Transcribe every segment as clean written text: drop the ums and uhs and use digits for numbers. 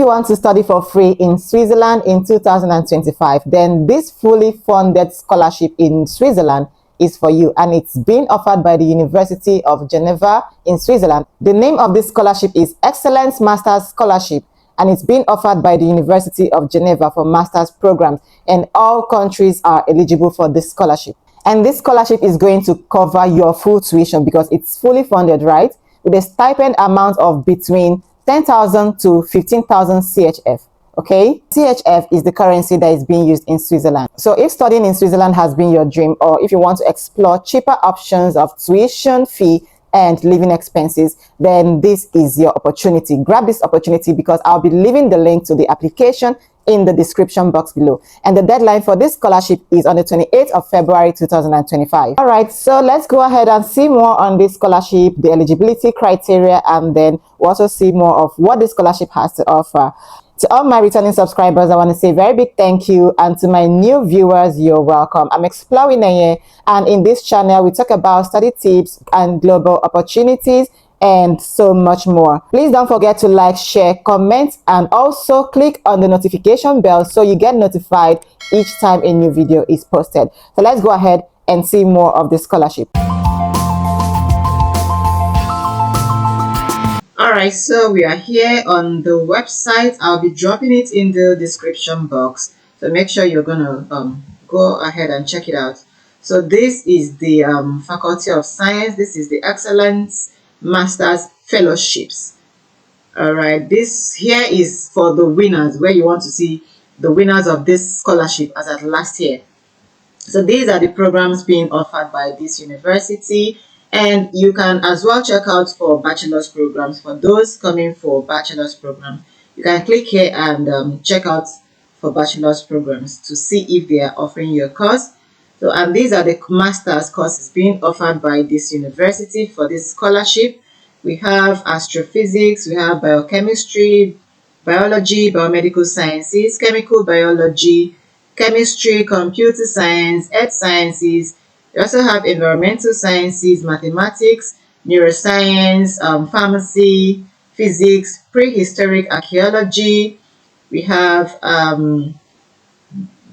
you want to study for free in Switzerland in 2025, then this fully funded scholarship in Switzerland is for you, and it's being offered by the University of Geneva in Switzerland. The name of this scholarship is Excellence Masters Scholarship, and it's being offered by the University of Geneva for master's programs, and all countries are eligible for this scholarship. And this scholarship is going to cover your full tuition because it's fully funded, right? With a stipend amount of between 10,000 to 15,000 CHF. Okay, CHF is the currency that is being used in Switzerland. So if studying in Switzerland has been your dream, or if you want to explore cheaper options of tuition fee and living expenses, then this is your opportunity. Grab this opportunity because I'll be leaving the link to the application in the description box below. And the deadline for this scholarship is on the 28th of February 2025. All right, so let's go ahead and see more on this scholarship, the eligibility criteria, and then we'll also see more of what this scholarship has to offer. To all my returning subscribers, I want to say a very big thank you, and to my new viewers, you're welcome. I'm Explore Wineye, and in this channel we talk about study tips and global opportunities and so much more. Please don't forget to like, share, comment, and also click on the notification bell so you get notified each time a new video is posted. So let's go ahead and see more of this scholarship. Alright, so we are here on the website. I'll be dropping it in the description box, so make sure you're gonna go ahead and check it out. So this is the Faculty of Science. This is the Excellence Masters Fellowships. Alright, this here is for the winners, where you want to see the winners of this scholarship as at last year. So these are the programs being offered by this university. And you can as well check out for bachelor's programs. For those coming for bachelor's program, you can click here and check out for bachelor's programs to see if they are offering you a course. So, and these are the master's courses being offered by this university for this scholarship. We have astrophysics, we have biochemistry, biology, biomedical sciences, chemical biology, chemistry, computer science, earth sciences. We also have environmental sciences, mathematics, neuroscience, pharmacy, physics, prehistoric archaeology. We have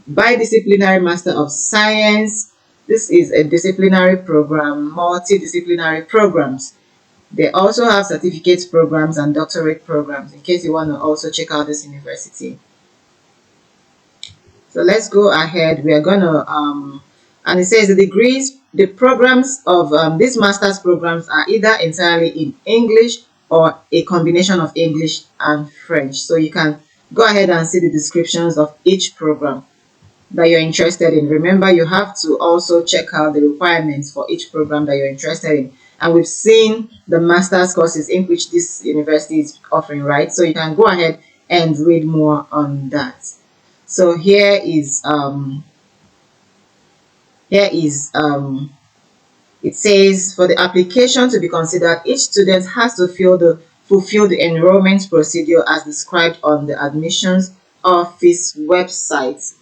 Bidisciplinary Master of Science. This is a disciplinary program, multidisciplinary programs. They also have certificate programs and doctorate programs in case you want to also check out this university. So let's go ahead. We are going to and it says the degrees, the programs of these master's programs are either entirely in English or a combination of English and French. So you can go ahead and see the descriptions of each program that you're interested in. Remember, you have to also check out the requirements for each program that you're interested in. And we've seen the master's courses in which this university is offering, right? So you can go ahead and read more on that. So here is it says, for the application to be considered, each student has to fulfill the enrollment procedure as described on the admissions office website.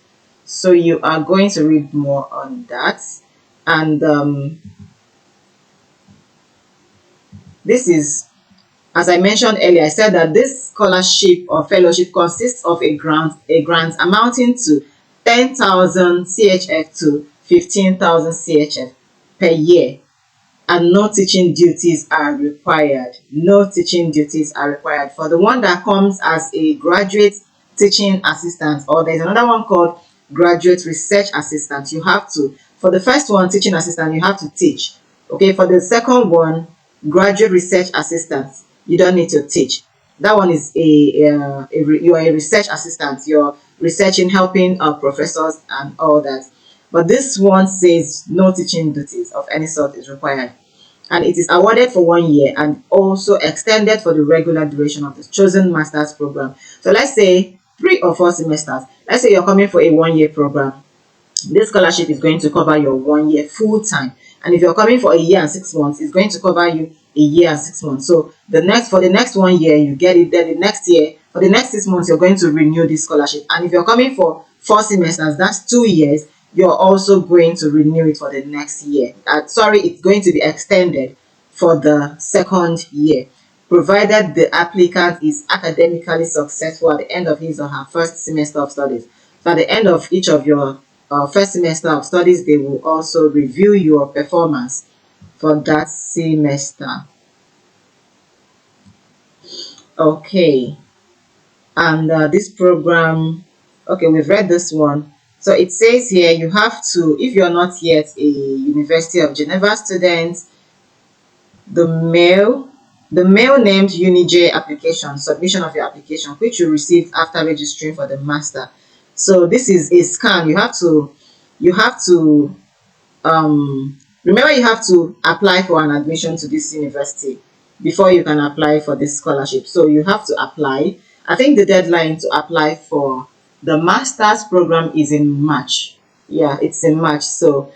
So you are going to read more on that. And this is, as I mentioned earlier, I said that this scholarship or fellowship consists of a grant amounting to 10,000 CHF to 15,000 CHF per year, and no teaching duties are required. No teaching duties are required. For the one that comes as a graduate teaching assistant, or there's another one called graduate research assistant, you have to, for the first one, teaching assistant, you have to teach. Okay, for the second one, graduate research assistant, you don't need to teach. That one is you are a research assistant. You're researching, helping professors and all that. But this one says no teaching duties of any sort is required. And it is awarded for 1 year and also extended for the regular duration of the chosen master's program. So let's say 3 or 4 semesters. Let's say you're coming for a 1-year program. This scholarship is going to cover your 1 year full time. And if you're coming for a year and 6 months, it's going to cover you a year and 6 months. So for the next 1 year, you get it. Then the next year, for the next 6 months, you're going to renew this scholarship. And if you're coming for 4 semesters, that's 2 years, you're also going to renew it for the next year. It's going to be extended for the second year. provided the applicant is academically successful at the end of his or her first semester of studies. So at the end of each of your first semester of studies, they will also review your performance for that semester. Okay, and this program, okay, we've read this one. So it says here you have to, if you're not yet a University of Geneva student, the mail the mail named UniJ application, submission of your application, which you received after registering for the master. So this is a scan. You have to remember, you have to apply for an admission to this university before you can apply for this scholarship. So you have to apply. I think the deadline to apply for the master's program is in March. Yeah, it's in March. So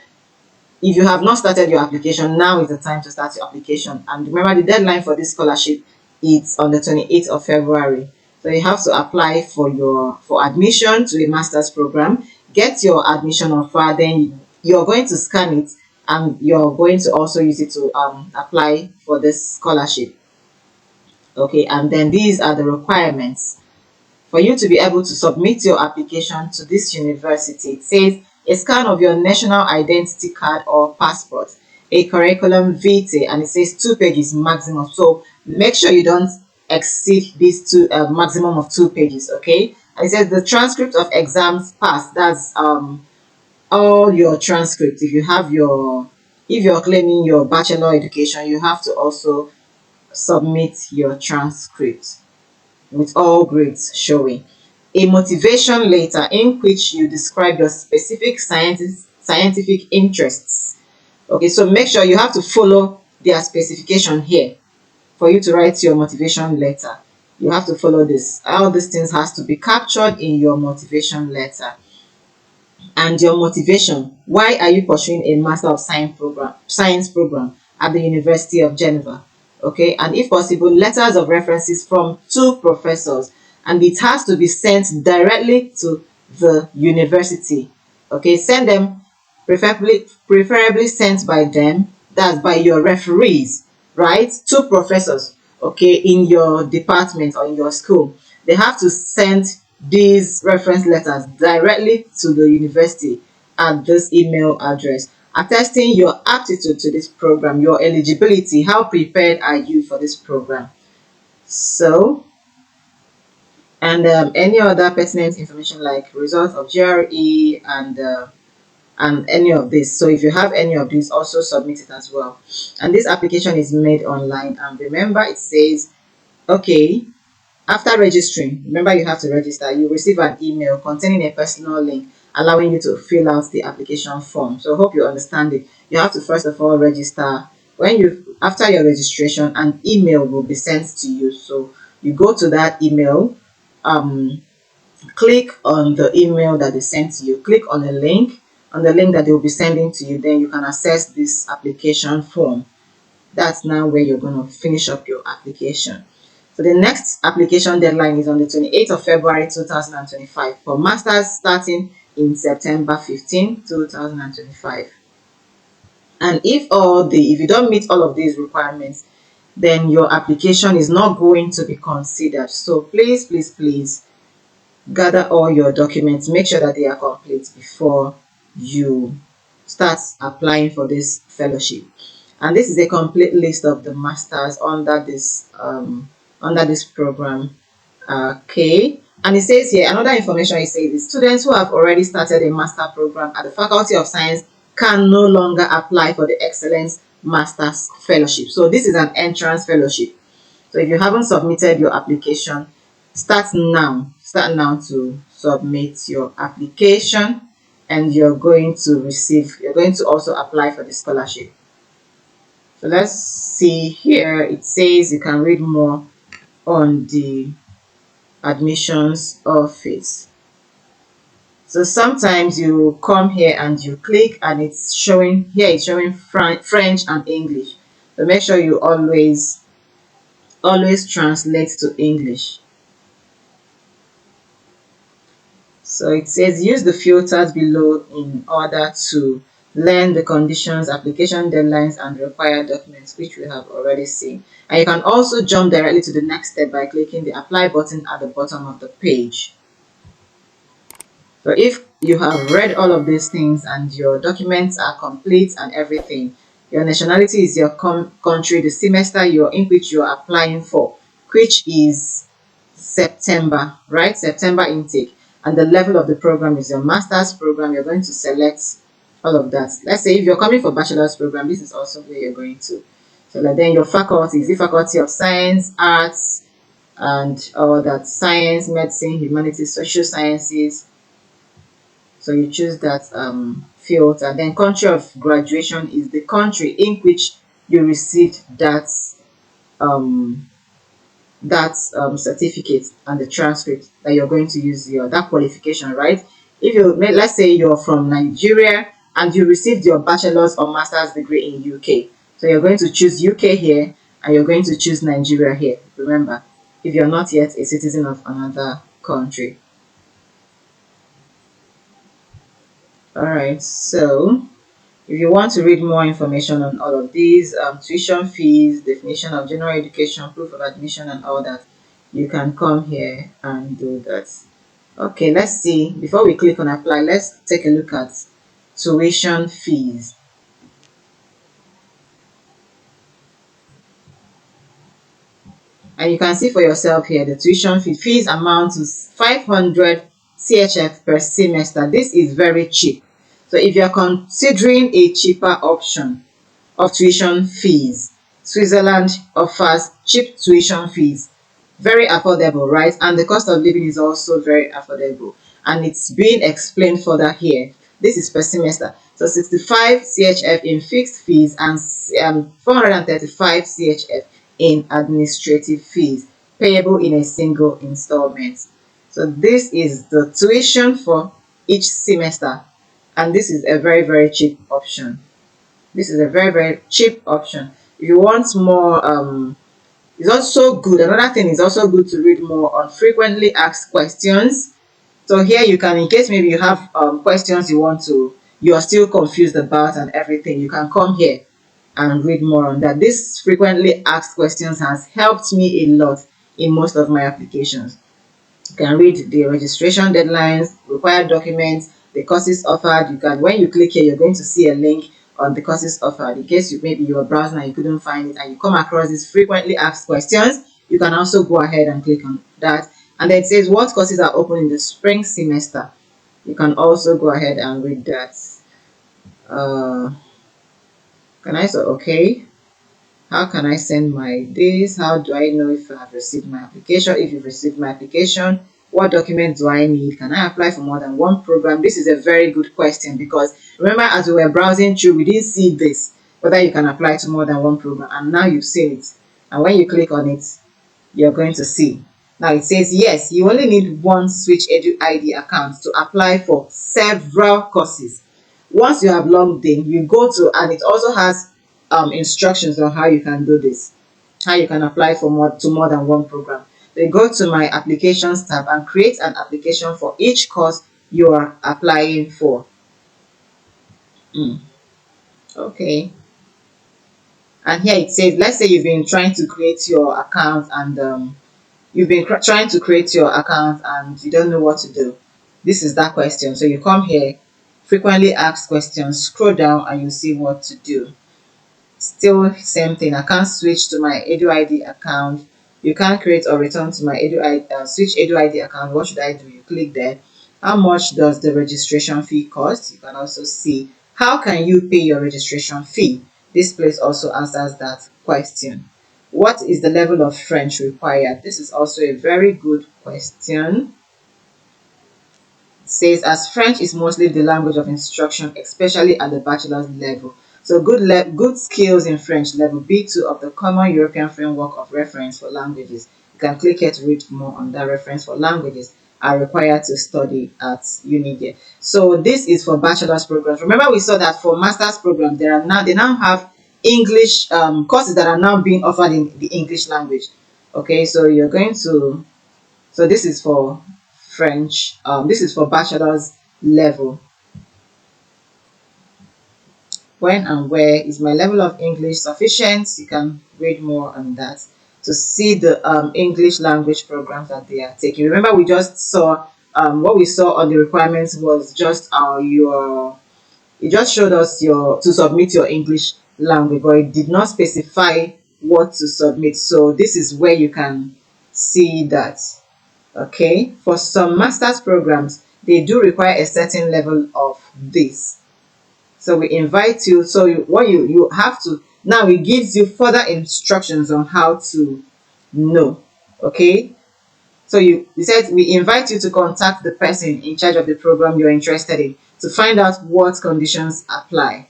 if you have not started your application, now is the time to start your application. And remember, the deadline for this scholarship is on the 28th of February. So you have to apply for admission to a master's program, get your admission offer, then you're going to scan it, and you're going to also use it to apply for this scholarship. Okay, and then these are the requirements for you to be able to submit your application to this university. It says a scan of your national identity card or passport, a curriculum vitae, and it says 2 pages maximum. So make sure you don't exceed this maximum of 2 pages. Okay, and it says the transcript of exams passed. That's all your transcripts. If you're claiming your bachelor education, you have to also submit your transcript with all grades showing. A motivation letter in which you describe your specific scientific interests. Okay, so make sure you have to follow their specification here for you to write your motivation letter. You have to follow this. All these things has to be captured in your motivation letter. And your motivation. Why are you pursuing a Master of Science program at the University of Geneva? Okay, and if possible, letters of references from 2 professors, and it has to be sent directly to the university. Okay, send them, preferably sent by them, that's by your referees, right? 2 professors, okay, in your department or in your school, they have to send these reference letters directly to the university at this email address, attesting your aptitude to this program, your eligibility, how prepared are you for this program. So, and any other pertinent information like results of GRE and any of this. So if you have any of these, also submit it as well. And this application is made online. And remember, it says, okay, after registering, remember you have to register, you receive an email containing a personal link allowing you to fill out the application form. So I hope you understand it. You have to first of all register. After your registration, an email will be sent to you. So you go to that email, click on the email that they sent to you, click on the link that they will be sending to you, then you can access this application form. That's now where you're going to finish up your application. So the next application deadline is on the 28th of February 2025 for masters starting in September 15, 2025. And if you don't meet all of these requirements, then your application is not going to be considered. So please gather all your documents, make sure that they are complete before you start applying for this fellowship. And this is a complete list of the masters under this program. Okay, and it says here another information. It says the students who have already started a master program at the Faculty of Science can no longer apply for the Excellence Masters Fellowship. So this is an entrance fellowship. So if you haven't submitted your application, start now to submit your application, and you're going to also apply for the scholarship. So let's see here. It says you can read more on the admissions office. So sometimes you come here and you click and it's showing French and English. So make sure you always translate to English. So it says use the filters below in order to learn the conditions, application deadlines, and required documents, which we have already seen. And you can also jump directly to the next step by clicking the apply button at the bottom of the page. So if you have read all of these things and your documents are complete and everything, your nationality is your country, the semester you're in which you're applying for, which is September, right? September intake. And the level of the program is your master's program. You're going to select all of that. Let's say if you're coming for bachelor's program, this is also where you're going to select. Then your faculty is the Faculty of Science, Arts, and all that, science, medicine, humanities, social sciences. So you choose that field, and then country of graduation is the country in which you received um, certificate and the transcript that you're going to use your that qualification, right? If you let's say you're from Nigeria and you received your bachelor's or master's degree in UK, so you're going to choose UK here and you're going to choose Nigeria here. Remember, if you're not yet a citizen of another country. All right, so if you want to read more information on all of these, tuition fees, definition of general education, proof of admission, and all that, you can come here and do that. Okay, let's see. Before we click on apply, let's take a look at tuition fees. And you can see for yourself here, the tuition fees amount to 500 CHF per semester. This is very cheap. So if you're considering a cheaper option of tuition fees, Switzerland offers cheap tuition fees, very affordable, right? And the cost of living is also very affordable. And it's being explained further here. This is per semester. So 65 CHF in fixed fees and 435 CHF in administrative fees, payable in a single installment. So this is the tuition for each semester. And this is a very, very cheap option. This is a very, very cheap option. If you want more, it's also good. Another thing is also good to read more on frequently asked questions. So here you can, in case maybe you have questions you're still confused about and everything, you can come here and read more on that. This frequently asked questions has helped me a lot in most of my applications. You can read the registration deadlines, required documents, the courses offered. You can, when you click here, you're going to see a link on the courses offered. In case maybe you were browsing and you couldn't find it and you come across these frequently asked questions, you can also go ahead and click on that. And then it says what courses are open in the spring semester. You can also go ahead and read that. Can I say okay? How can I send my this? How do I know if I have received my application? If you've received my application, what documents do I need? Can I apply for more than one program? This is a very good question because remember, as we were browsing through, we didn't see this, whether you can apply to more than one program, and now you've seen it. And when you click on it, you're going to see. Now it says yes, you only need one Switch Edu ID account to apply for several courses. Once you have logged in, you go to, and it also has instructions on how you can do this, how you can apply for more than one program. So you go to my applications tab and create an application for each course you are applying for. Okay. And here it says, let's say you've been trying to create your account and you've been trying to create your account and you don't know what to do. This is that question. So you come here, frequently asked questions, scroll down and you see what to do. Still same thing. I can't switch to my EduID account. You can't create or return to my Switch EduID account. What should I do? You click there. How much does the registration fee cost? You can also see how can you pay your registration fee. This place also answers that question. What is the level of French required? This is also a very good question. It says as French is mostly the language of instruction, especially at the bachelor's level. So good skills in French, level B2 of the Common European Framework of Reference for Languages. You can click here to read more on that. Reference for languages are required to study at uni. So this is for bachelor's programs. Remember we saw that for master's programs, they now have English courses that are now being offered in the English language. Okay, so you're going to, so this is for French, this is for bachelor's level. when and where. Is my level of English sufficient? You can read more on that to see the English language programs that they are taking. Remember, we just saw what we saw on the requirements was just your, it just showed us your to submit your English language, but it did not specify what to submit. So this is where you can see that. Okay, for some master's programs, they do require a certain level of this. So we invite you. So you have to, now it gives you further instructions on how to know. Okay, so you said we invite you to contact the person in charge of the program you're interested in to find out what conditions apply.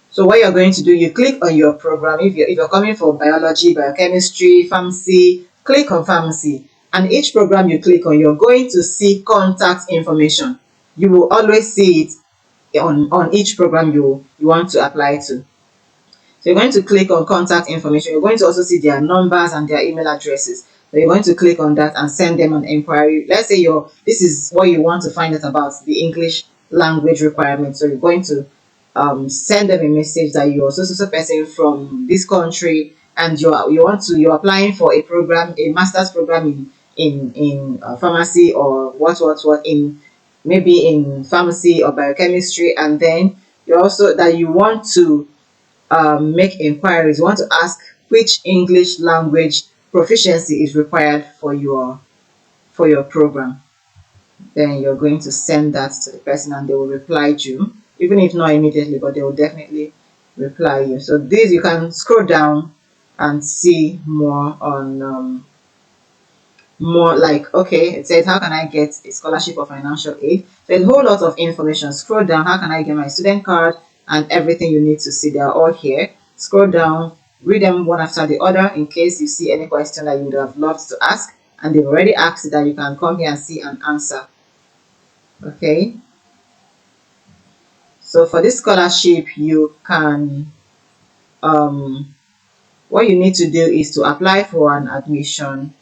So what you're going to do, you click on your program. If you're coming for biology, biochemistry, pharmacy, click on pharmacy. And each program you click on, you're going to see contact information. You will always see it on each program you want to apply to. So you're going to click on contact information. You're going to also see their numbers and their email addresses. So you're going to click on that and send them an inquiry. Let's say this is what you want to find out about the English language requirement. So you're going to send them a message that you're so person from this country, and you're applying for a program, a master's program in pharmacy, or what in maybe in pharmacy or biochemistry, and then you also that you want to make inquiries. You want to ask which English language proficiency is required for your program. Then you're going to send that to the person and they will reply to you, even if not immediately, but they will definitely reply you. So this, you can scroll down and see more on more like, okay, it says how can I get a scholarship or financial aid. There's a whole lot of information. Scroll down, how can I get my student card, and everything you need to see, they're all here. Scroll down, read them one after the other in case you see any question that you would have loved to ask and they've already asked it, that you can come here and see and answer. Okay, so for this scholarship, you can what you need to do is to apply for an admission,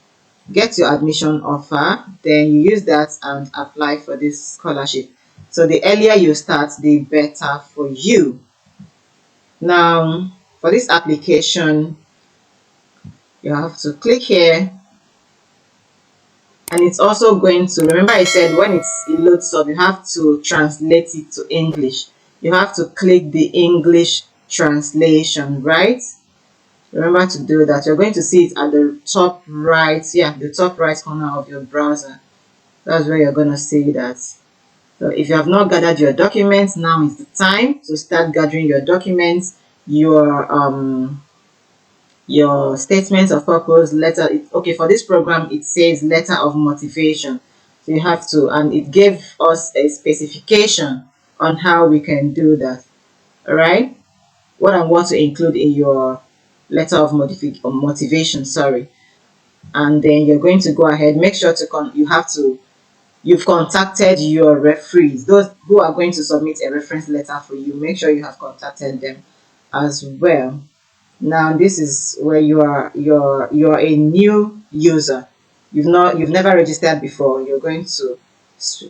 get your admission offer, then you use that and apply for this scholarship. So the earlier you start, the better for you. Now for this application, you have to click here, and it's also going to, remember I said when it loads up, you have to translate it to English. You have to click the English translation, right? Remember to do that. You're going to see it at the top right, the top right corner of your browser. That's where you're going to see that. So if you have not gathered your documents, now is the time to start gathering your documents, your statements of purpose, letter. Okay, for this program it says letter of motivation, so you have to, and it gave us a specification on how we can do that. All right, what I want to include in your letter of motivation, sorry. And then you're going to go ahead, make sure to you've contacted your referees, those who are going to submit a reference letter for you. Make sure you have contacted them as well. Now this is where you're a new user. You've never registered before. You're going to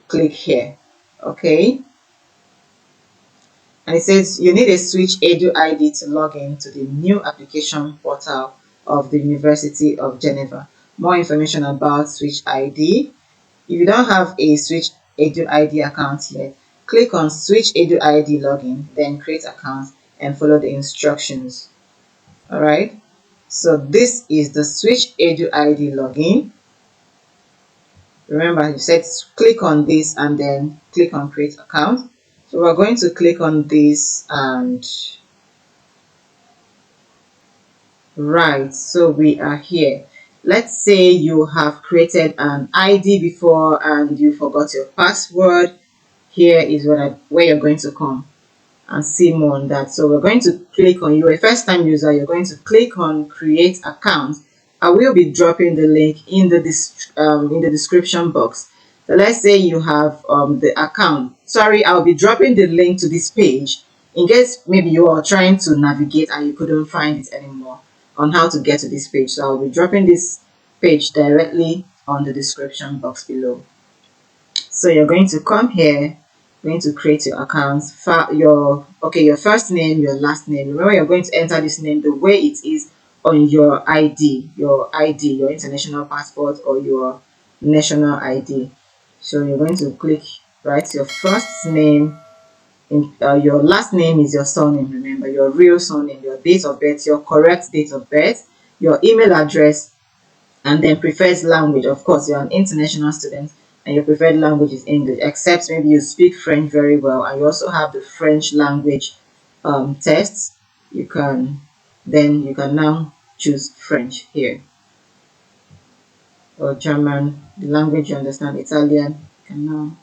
click here. Okay, and it says you need a Switch Edu ID to log in to the new application portal of the University of Geneva. More information about Switch ID. If you don't have a Switch Edu ID account yet, click on Switch Edu ID login, then create account and follow the instructions. All right, so this is the Switch Edu ID login. Remember, you said click on this and then click on create account. So we're going to click on this, and right, so we are here. Let's say you have created an ID before and you forgot your password. Here is where you're going to come and see more on that. So we're going to click on, you're a first time user, you're going to click on create account. I will be dropping the link in the description box. So let's say you have the account. Sorry, I'll be dropping the link to this page in case maybe you are trying to navigate and you couldn't find it anymore on how to get to this page. So I'll be dropping this page directly on the description box below. So you're going to come here going to create your account. Your first name, your last name. Remember, you're going to enter this name the way it is on your ID, your international passport or your national ID. So you're going to click write your first name. Your last name is your surname. Remember, your real surname, your date of birth, your correct date of birth, your email address, and then preferred language. Of course, you're an international student and your preferred language is English, except maybe you speak French very well and you also have the French language tests. You can now choose French here, or German, the language you understand, Italian. You can now,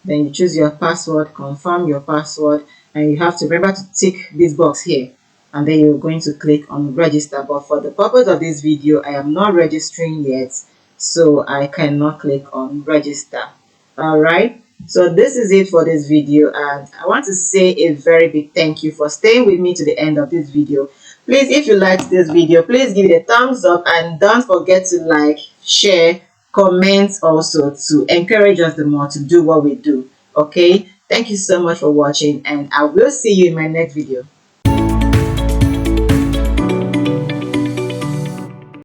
then you choose your password, confirm your password, and you have to remember to tick this box here, and then you're going to click on register. But for the purpose of this video, I am not registering yet, so I cannot click on register. All right, so this is it for this video, and I want to say a very big thank you for staying with me to the end of this video. Please, if you liked this video, please give it a thumbs up and don't forget to like, share, comment also to encourage us the more to do what we do. Okay, thank you so much for watching, and I will see you in my next video.